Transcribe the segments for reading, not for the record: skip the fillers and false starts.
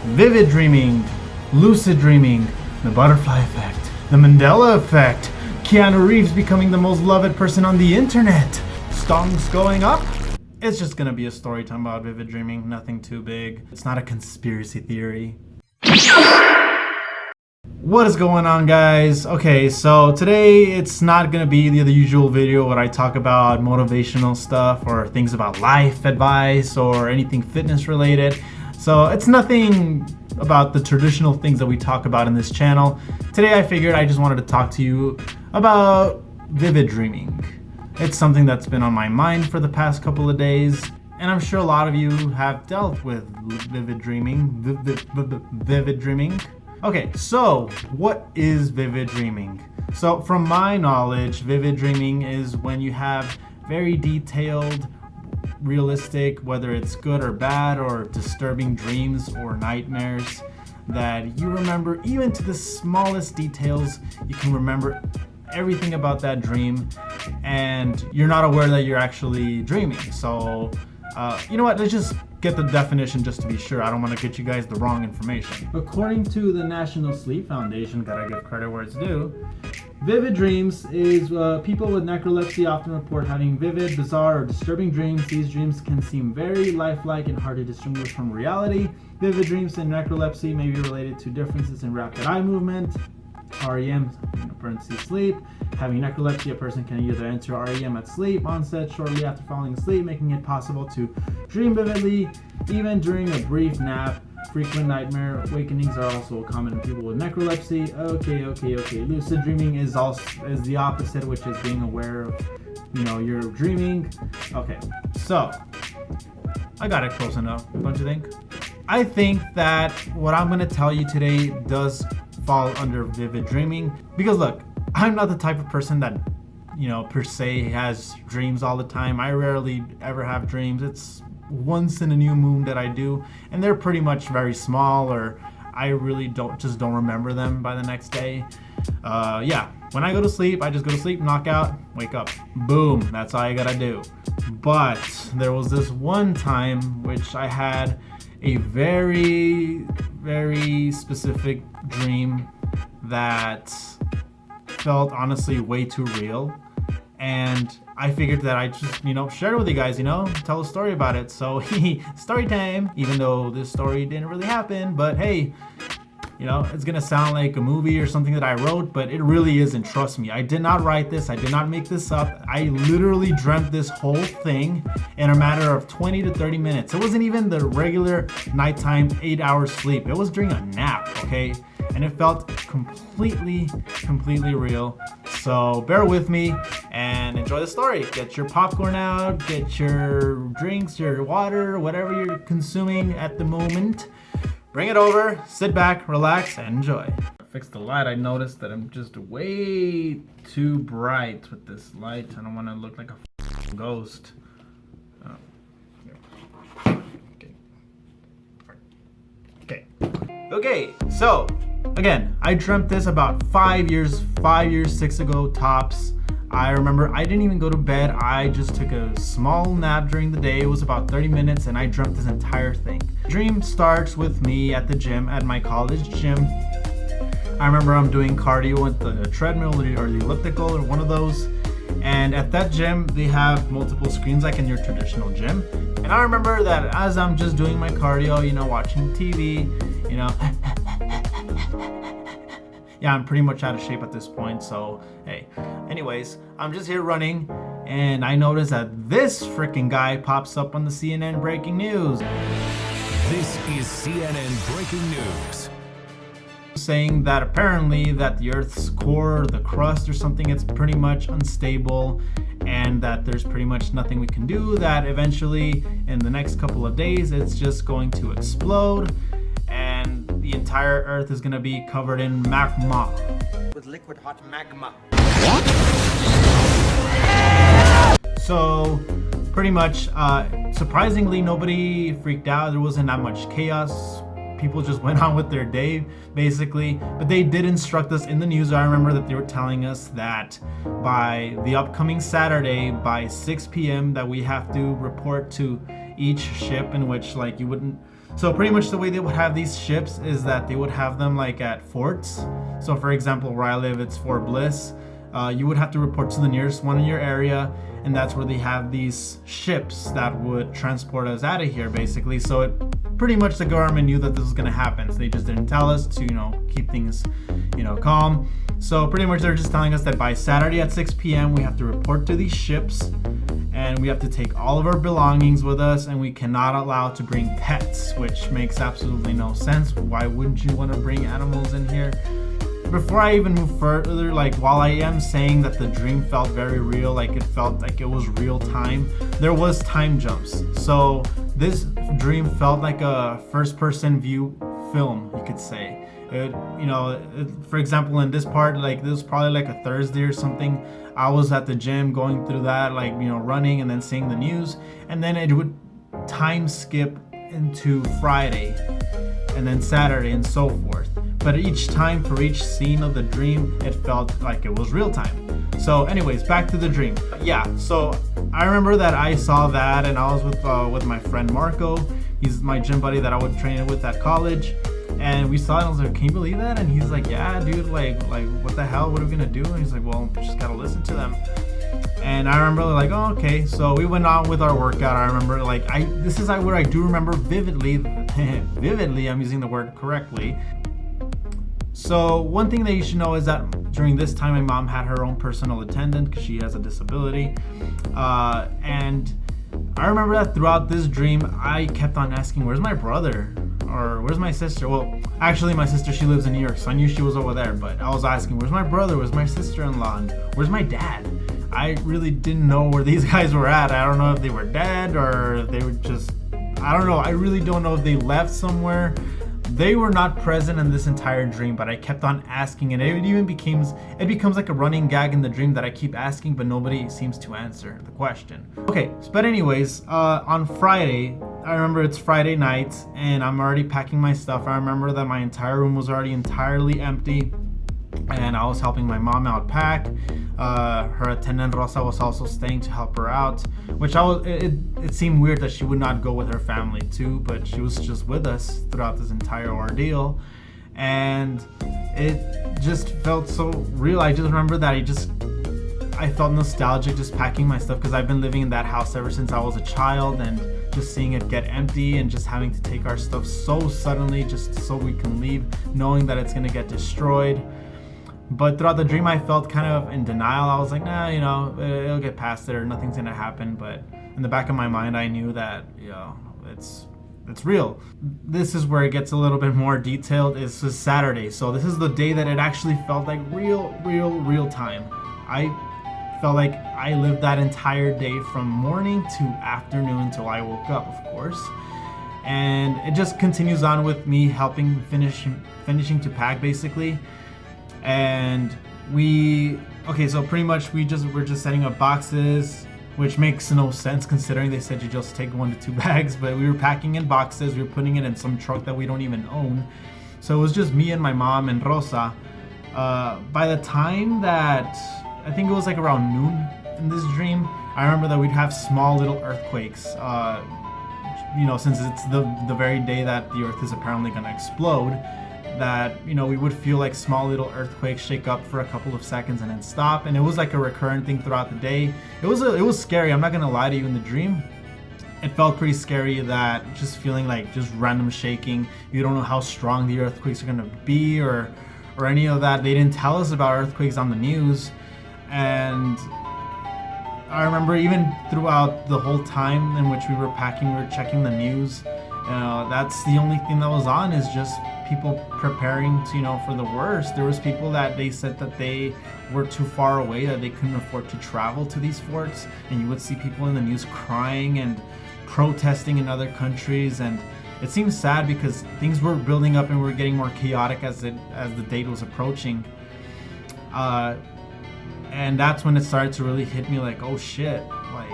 vivid dreaming, lucid dreaming, the butterfly effect, the Mandela effect, Keanu Reeves becoming the most loved person on the internet, stonks going up. It's just gonna be a story time about vivid dreaming, nothing too big. It's not a conspiracy theory. What is going on, guys? Okay, so today it's not gonna be the usual video where I talk about motivational stuff or things about life advice or anything fitness related. So it's nothing about the traditional things that we talk about in this channel. Today I figured I just wanted to talk to you about vivid dreaming. It's something that's been on my mind for the past couple of days, and I'm sure a lot of you have dealt with vivid dreaming. Vivid dreaming. Okay, so what is vivid dreaming? So from my knowledge, vivid dreaming is when you have very detailed, realistic, whether it's good or bad or disturbing dreams or nightmares that you remember even to the smallest details. You can remember everything about that dream and you're not aware that you're actually dreaming. So you know what, let's just get the definition just to be sure. I don't want to get you guys the wrong information. According to the National Sleep Foundation, gotta give credit where it's due, vivid dreams is people with narcolepsy often report having vivid, bizarre, or disturbing dreams. These dreams can seem very lifelike and hard to distinguish from reality. Vivid dreams and narcolepsy may be related to differences in rapid eye movement, REM, parentheses sleep. Having narcolepsy, a person can either enter REM at sleep onset shortly after falling asleep, making it possible to dream vividly even during a brief nap. Frequent nightmare awakenings are also common in people with narcolepsy. Okay. Lucid dreaming is the opposite, which is being aware of, you're dreaming. Okay, so I got it close enough, don't you think? I think that what I'm gonna tell you today does fall under vivid dreaming, because look, I'm not the type of person that per se has dreams all the time. I rarely ever have dreams. It's once in a new moon that I do, and they're pretty much very small, or I really don't remember them by the next day. When I go to sleep, I just go to sleep, knock out, wake up, boom, that's all I gotta do. But there was this one time which I had a very, very specific dream that felt honestly way too real, and I figured that I just share it with you guys, tell a story about it. So story time, even though this story didn't really happen, but hey, it's gonna sound like a movie or something that I wrote, but it really isn't. Trust me, I did not write this. I did not make this up. I literally dreamt this whole thing in a matter of 20 to 30 minutes. It wasn't even the regular nighttime 8-hour sleep. It was during a nap, okay? And it felt completely real. So bear with me and enjoy the story. Get your popcorn out, get your drinks, your water, whatever you're consuming at the moment. Bring it over, sit back, relax, and enjoy. I fixed the light. I noticed that I'm just way too bright with this light. I don't want to look like a ghost. Okay, so again, I dreamt this about 5 years, 6 ago tops. I remember I didn't even go to bed. I just took a small nap during the day. It was about 30 minutes and I dreamt this entire thing. The dream starts with me at the gym, at my college gym. I remember I'm doing cardio with the treadmill or the elliptical or one of those. And at that gym, they have multiple screens like in your traditional gym. And I remember that as I'm just doing my cardio, watching TV, yeah, I'm pretty much out of shape at this point, so hey. Anyways, I'm just here running, and I notice that this freaking guy pops up on the CNN breaking news. This is CNN breaking news. Saying that apparently that the Earth's core, the crust or something, it's pretty much unstable, and that there's pretty much nothing we can do, that eventually in the next couple of days it's just going to explode, and the entire Earth is going to be covered in magma. With liquid hot magma. So pretty much, surprisingly, nobody freaked out. There wasn't that much chaos. People just went on with their day, basically. But they did instruct us in the news. I remember that they were telling us that by the upcoming Saturday, by 6 p.m., that we have to report to each ship, in which, like, you wouldn't So pretty much the way they would have these ships is that they would have them like at forts. So for example, where I live, it's Fort Bliss. You would have to report to the nearest one in your area, and that's where they have these ships that would transport us out of here, basically. So it pretty much the government knew that this was gonna happen. So they just didn't tell us to, keep things, calm. So pretty much they're just telling us that by Saturday at 6 p.m. we have to report to these ships, and we have to take all of our belongings with us, and we cannot allow to bring pets, which makes absolutely no sense. Why wouldn't you want to bring animals in here? Before I even move further, like while I am saying that the dream felt very real, like it felt like it was real time, there was time jumps. So this dream felt like a first person view film, you could say. For example, in this part, like this was probably like a Thursday or something. I was at the gym going through that, like, running and then seeing the news, and then it would time skip into Friday and then Saturday and so forth. But each time for each scene of the dream, it felt like it was real time. So anyways, back to the dream. Yeah, so I remember that I saw that, and I was with my friend Marco. He's my gym buddy that I would train with at college. And we saw it, and I was like, can you believe that? And he's like, yeah, dude, like what the hell? What are we gonna do? And he's like, well, we just gotta listen to them. And I remember like, oh, okay. So we went on with our workout. I remember like, this is where I do remember vividly, I'm using the word correctly. So one thing that you should know is that during this time, my mom had her own personal attendant because she has a disability. And I remember that throughout this dream, I kept on asking, where's my brother? Or where's my sister? Well, actually my sister, she lives in New York, so I knew she was over there, but I was asking, where's my brother? Where's my sister-in-law? And where's my dad? I really didn't know where these guys were at. I don't know if they were dead or if they were just, I don't know. I really don't know if they left somewhere. They were not present in this entire dream, but I kept on asking, and it becomes like a running gag in the dream that I keep asking, but nobody seems to answer the question. Okay, but anyways, on Friday, I remember it's Friday night, and I'm already packing my stuff. I remember that my entire room was already entirely empty, and I was helping my mom out pack. Her attendant Rosa was also staying to help her out, which it seemed weird that she would not go with her family too, but she was just with us throughout this entire ordeal, and it just felt so real. I just remember that I felt nostalgic just packing my stuff, because I've been living in that house ever since I was a child, and just seeing it get empty and just having to take our stuff so suddenly just so we can leave, knowing that it's gonna get destroyed. But throughout the dream, I felt kind of in denial. I was like, nah, it'll get past it, or nothing's gonna happen. But in the back of my mind, I knew that, it's real. This is where it gets a little bit more detailed. It's Saturday, so this is the day that it actually felt like real time. I felt like I lived that entire day from morning to afternoon until I woke up, of course. And it just continues on with me helping finishing to pack, basically. And so pretty much we're just setting up boxes, which makes no sense considering they said you just take 1 to 2 bags, but we were packing in boxes. We were putting it in some truck that we don't even own. So it was just me and my mom and Rosa. By the time that, I think it was like around noon in this dream, I remember that we'd have small little earthquakes, since it's the very day that the earth is apparently going to explode, that we would feel like small little earthquakes shake up for a couple of seconds and then stop. And it was like a recurrent thing throughout the day. It was scary, I'm not gonna lie to you. In the dream, it felt pretty scary, that just feeling like just random shaking. You don't know how strong the earthquakes are gonna be or any of that. They didn't tell us about earthquakes on the news. And I remember even throughout the whole time in which we were packing, we were checking the news. That's the only thing that was on, is just people preparing to, for the worst. There was people that they said that they were too far away, that they couldn't afford to travel to these forts, and you would see people in the news crying and protesting in other countries. And it seems sad because things were building up and were getting more chaotic as the date was approaching. And that's when it started to really hit me, like, oh shit, like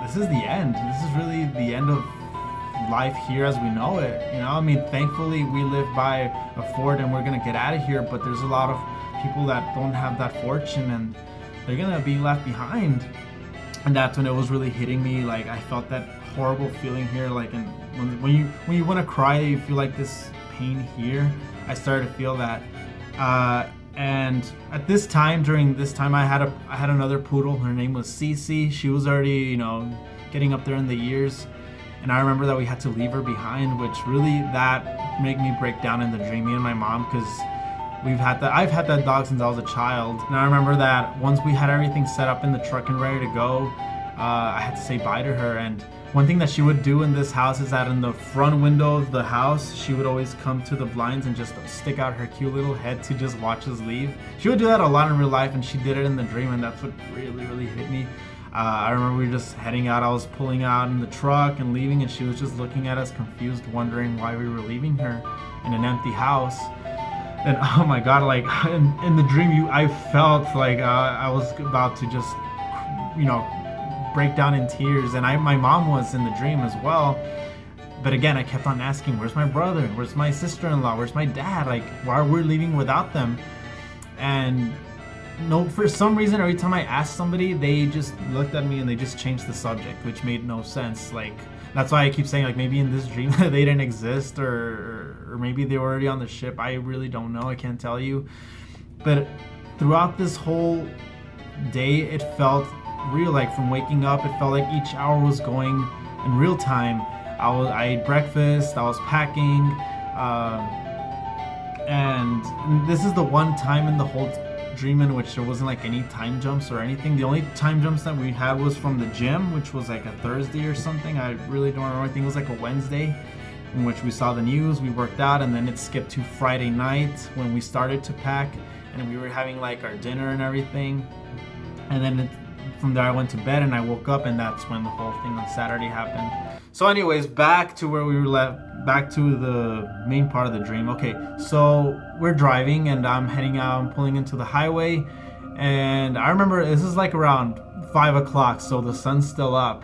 this is the end. This is really the end of life here as we know it. Thankfully we live by a fort and we're gonna get out of here, but there's a lot of people that don't have that fortune and they're gonna be left behind. And that's when it was really hitting me. Like, I felt that horrible feeling here, like when you want to cry, you feel like this pain here. I started to feel that. And at this time, during this time, I had another poodle. Her name was Cece. She was already, getting up there in the years. And I remember that we had to leave her behind, which really that made me break down in the dream, me and my mom, because I've had that dog since I was a child. And I remember that once we had everything set up in the truck and ready to go, I had to say bye to her. And one thing that she would do in this house is that in the front window of the house, she would always come to the blinds and just stick out her cute little head to just watch us leave. She would do that a lot in real life, and she did it in the dream, and that's what really, really hit me. I remember we were just heading out. I was pulling out in the truck and leaving, and she was just looking at us confused, wondering why we were leaving her in an empty house. And oh my God, like in the dream, I felt like I was about to just, break down in tears. And my mom was in the dream as well. But again, I kept on asking, where's my brother? Where's my sister-in-law? Where's my dad? Like, why we're leaving without them? And no, for some reason, every time I asked somebody, they just looked at me and they just changed the subject, which made no sense. Like, that's why I keep saying, like, maybe in this dream they didn't exist, or maybe they were already on the ship. I really don't know. I can't tell you. But throughout this whole day, it felt real. Like, from waking up, it felt like each hour was going in real time. I ate breakfast. I was packing, and this is the one time in the whole dream in which there wasn't like any time jumps or anything. The only time jumps that we had was from the gym, which was like a Thursday or something. I really don't remember. I think it was like a Wednesday, in which we saw the news, we worked out, and then it skipped to Friday night when we started to pack, and we were having like our dinner and everything. And then from there I went to bed, and I woke up, and that's when the whole thing on Saturday happened. So anyways, back to where we were left, back to the main part of the dream. Okay, so we're driving, and I'm heading out, I'm pulling into the highway, and I remember this is like around 5 o'clock, so the sun's still up,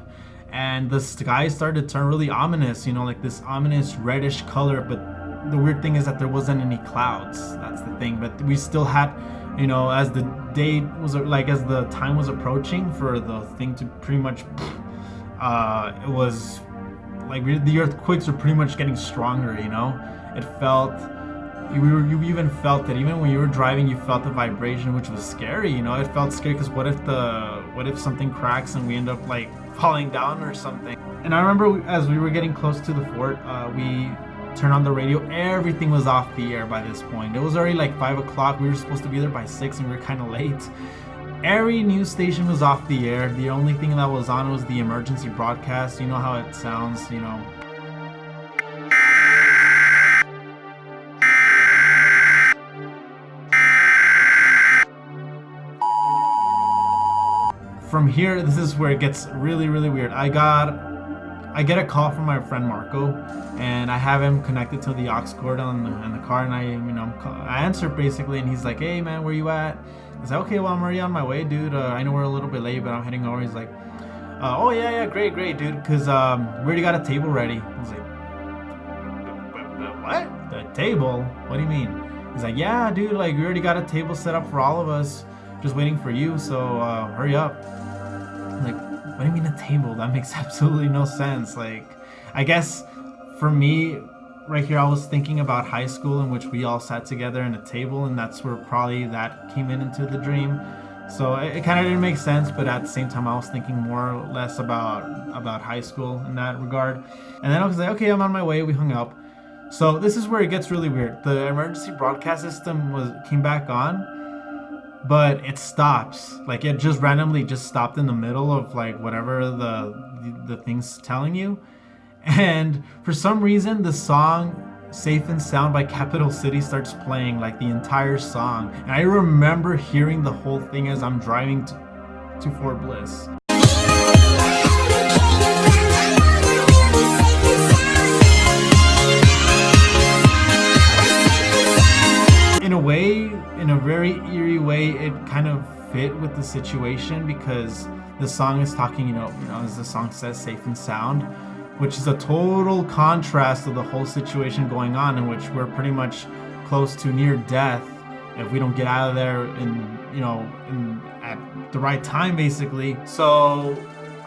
and the sky started to turn really ominous, like this ominous reddish color. But the weird thing is that there wasn't any clouds. That's the thing. But we still had, as the day was, like, as the time was approaching for the thing to pretty much, it was like the earthquakes were pretty much getting stronger. It felt, you even felt that even when you were driving, you felt the vibration, which was scary. It felt scary because what if something cracks and we end up like falling down or something. And I remember as we were getting close to the fort, we turned on the radio. Everything was off the air by this point. It was already like 5 o'clock. We were supposed to be there by 6, and we were kind of late. Every news station was off the air. The only thing that was on was the emergency broadcast. You know how it sounds, From here, this is where it gets really, really weird. I get a call from my friend Marco, and I have him connected to the aux cord in the car, and I answer basically, and he's like, "Hey man, where you at?" I said, "Okay, well, I'm already on my way, dude. I know we're a little bit late, but I'm heading over." He's like, "Oh yeah, great, dude, because we already got a table ready." I was like, "What? The table? What do you mean?" He's like, "Yeah, dude, like we already got a table set up for all of us, just waiting for you, so hurry up." I'm like, what do you mean a table? That makes absolutely no sense. Like, I guess for me, right here, I was thinking about high school, in which we all sat together in a table, and that's where probably that came into the dream. So it kind of didn't make sense, but at the same time, I was thinking more or less about high school in that regard. And then I was like, okay, I'm on my way. We hung up. So this is where it gets really weird. The emergency broadcast system came back on, but it stops. Like, it just randomly just stopped in the middle of like whatever the thing's telling you. And for some reason, the song Safe and Sound by Capital City starts playing, like the entire song. And I remember hearing the whole thing as I'm driving to Fort Bliss. In a way, in a very eerie way, it kind of fit with the situation, because the song is talking, as the song says, safe and sound, which is a total contrast to the whole situation going on, in which we're pretty much close to near death if we don't get out of there at the right time, basically. So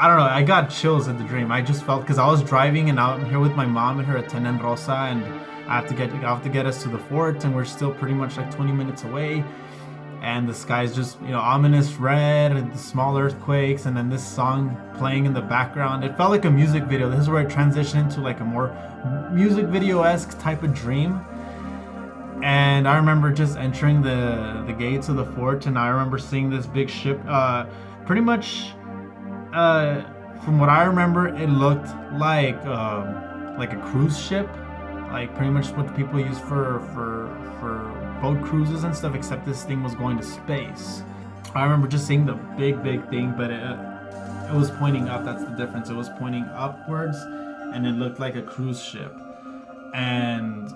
I don't know, I got chills at the dream. I just felt, because I was driving and I'm here with my mom and her attendant Rosa, and I have to get us to the fort, and we're still pretty much like 20 minutes away. And the sky's just, ominous red, and the small earthquakes, and then this song playing in the background. It felt like a music video. This is where it transitioned into like a more music video-esque type of dream. And I remember just entering the gates of the fort, and I remember seeing this big ship. Pretty much, from what I remember, it looked like a cruise ship, like pretty much what people use for boat cruises and stuff. Except this thing was going to space. I remember just seeing the big thing, but it was pointing up. That's the difference. It was pointing upwards, and it looked like a cruise ship. And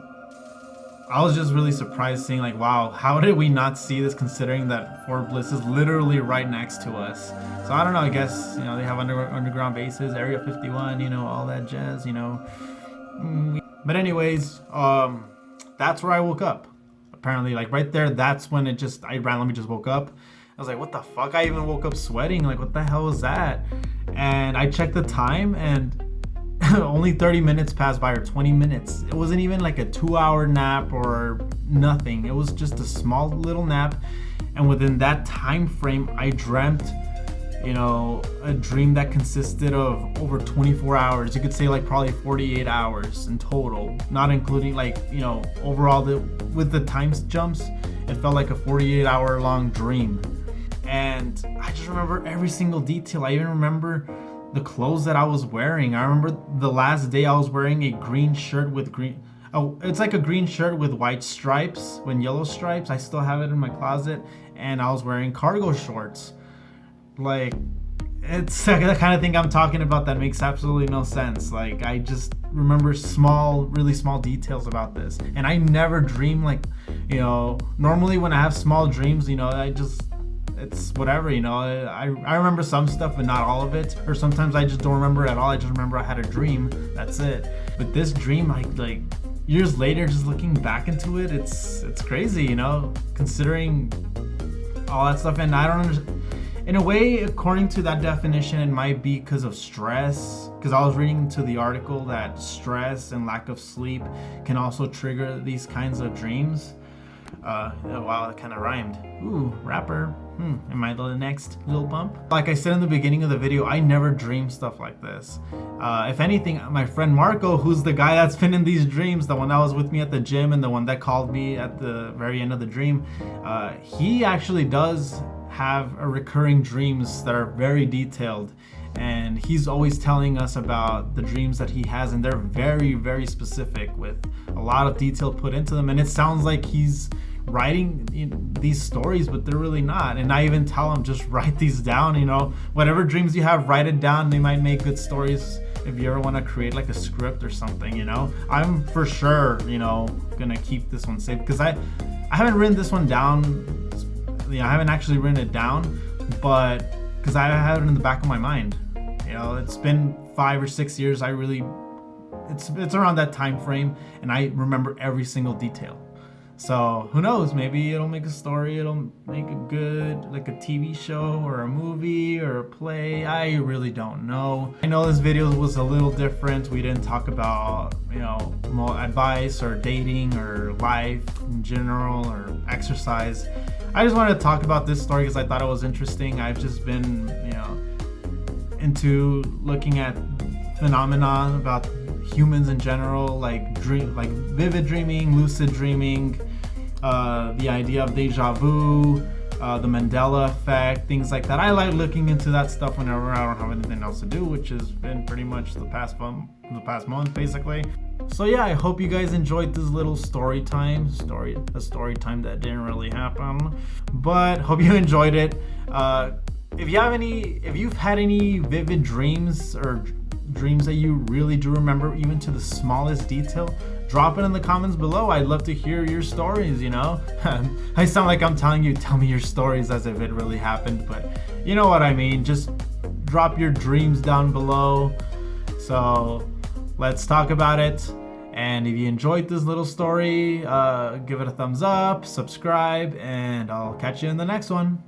I was just really surprised seeing, like, wow, how did we not see this, considering that Fort Bliss is literally right next to us? So I don't know, I guess, they have underground bases, Area 51, all that jazz, But anyways, that's where I woke up. Apparently, like right there, that's when I randomly just woke up. I was like, what the fuck? I even woke up sweating. Like, what the hell was that? And I checked the time, and only 30 minutes passed by, or 20 minutes. It wasn't even like a 2-hour nap or nothing. It was just a small little nap. And within that time frame, I dreamt, a dream that consisted of over 24 hours. You could say like probably 48 hours in total, not including like, overall with the time jumps, it felt like a 48-hour long dream. And I just remember every single detail. I even remember the clothes that I was wearing. I remember the last day I was wearing a green shirt with it's like a green shirt with white stripes and yellow stripes. I still have it in my closet. And I was wearing cargo shorts. Like, it's the kind of thing I'm talking about that makes absolutely no sense. Like, I just remember really small details about this. And I never dream like, normally when I have small dreams, it's whatever, I remember some stuff, but not all of it. Or sometimes I just don't remember at all. I just remember I had a dream. That's it. But this dream, like years later, just looking back into it, it's crazy, considering all that stuff. And I don't understand. In a way, according to that definition, it might be because of stress. Because I was reading into the article that stress and lack of sleep can also trigger these kinds of dreams. Wow, that kind of rhymed. Ooh, rapper. Am I the next Lil Bump? Like I said in the beginning of the video, I never dream stuff like this. If anything, my friend Marco, who's the guy that's been in these dreams, the one that was with me at the gym and the one that called me at the very end of the dream, he actually does have recurring dreams that are very detailed. And he's always telling us about the dreams that he has, and they're very, very specific with a lot of detail put into them. And it sounds like he's writing these stories, but they're really not. And I even tell him, just write these down, whatever dreams you have, write it down. They might make good stories if you ever want to create like a script or something. I'm for sure gonna keep this one safe, because I haven't written this one down. I haven't actually written it down, but because I have it in the back of my mind. It's been 5 or 6 years. It's around that time frame, and I remember every single detail. So who knows? Maybe it'll make a story. It'll make a good, like a TV show or a movie or a play. I really don't know. I know this video was a little different. We didn't talk about, more advice or dating or life in general or exercise. I just wanted to talk about this story because I thought it was interesting. I've just been, into looking at phenomenon about humans in general, like vivid dreaming, lucid dreaming, the idea of deja vu, the Mandela effect, things like that. I like looking into that stuff whenever I don't have anything else to do, which has been pretty much the past month basically. So yeah, I hope you guys enjoyed this little story time that didn't really happen, but hope you enjoyed it. If you've had any vivid dreams or dreams that you really do remember, even to the smallest detail, drop it in the comments below. I'd love to hear your stories, I sound like I'm telling you, tell me your stories as if it really happened, but you know what I mean. Just drop your dreams down below. So let's talk about it. And if you enjoyed this little story, give it a thumbs up, subscribe, and I'll catch you in the next one.